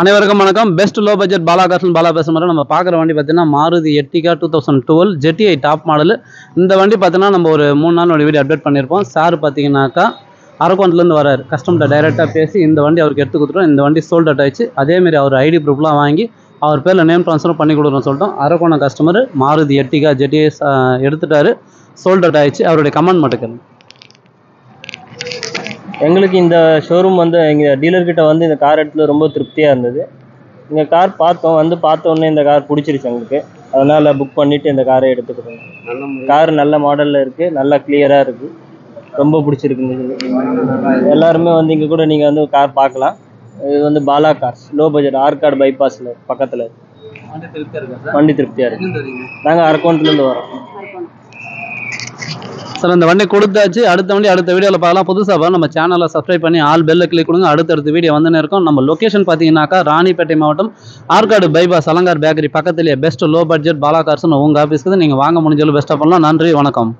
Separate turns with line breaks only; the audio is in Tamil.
அனைவருக்கும் வணக்கம். Best low budget Bala cars Bala பேசுகிற மாதிரி நம்ம பார்க்குற வண்டி பார்த்தீங்கன்னா Maruti Ertiga 2012 GTI top model. இந்த வண்டி பார்த்தீங்கன்னா நம்ம ஒரு 3 நாள் வீடியோ அப்டேட் பண்ணியிருப்போம். சார் பார்த்தீங்கன்னாக்கா அரக்கோணத்துலேருந்து வராரு. கஸ்டமர்கிட்ட டைரெக்டாக பேசி இந்த வண்டி அவருக்கு எடுத்து கொடுத்துட்டோம். இந்த வண்டி சோல்ட் அவுட் ஆயிடுச்சு. அதேமாரி அவர் ஐடி ப்ரூஃப்லாம் வாங்கி அவர் பேரில் நேம் ட்ரான்ஸ்ஃபர் பண்ணி கொடுக்குறோன்னு சொல்லிட்டோம். Arakkonam customer Maruti Ertiga GTI எடுத்துட்டாரு. சோல்ட் அவுட் ஆயிடுச்சு. அவருடைய கமெண்ட் மட்டும்
எங்களுக்கு இந்த ஷோரூம் வந்து எங்கள் டீலர்கிட்ட வந்து இந்த கார் எடுத்துல ரொம்ப திருப்தியாக இருந்தது. இந்த கார் பார்த்த உடனே இந்த கார் பிடிச்சிருச்சு எங்களுக்கு. அதனால் புக் பண்ணிவிட்டு இந்த காரை எடுத்துக்கிட்டோம். கார் நல்ல மாடலில் இருக்குது, நல்லா கிளியராக இருக்குது, ரொம்ப பிடிச்சிருக்கு. எல்லாருமே வந்து இங்கே கூட நீங்கள் வந்து கார் பார்க்கலாம். இது வந்து Bala cars low budget Arcot பைபாஸில் பக்கத்தில் வண்டி திருப்தியாக இருக்குது. நாங்கள் அரக்கோணத்துலேருந்து வரோம்
சார். இந்த வண்டி கொடுத்தாச்சு. அடுத்த வீடியோவில் பார்க்கலாம். புதுசாக நம்ம சேனலை சப்ஸ்கிரைப் பண்ணி ஆல் பெல்ல கிளிக் கொடுங்க. அடுத்தடுத்த வீடியோ வந்துன்னு இருக்கும். நம்ம லொக்கேஷன் பார்த்தீங்கன்னாக்கா ராணிப்பேட்டை மாவட்டம் ஆற்காடு பைபாஸ் அலங்கார் பேக்கரி பக்கத்துலேயே பெஸ்ட் லோ பட்ஜெட் பாலா கார்ஸ்னு உங்கள் ஆஃபீஸ்க்கு நீங்கள் வாங்க முடிஞ்சாலும் பெஸ்ட்டாக பண்ணலாம். நன்றி, வணக்கம்.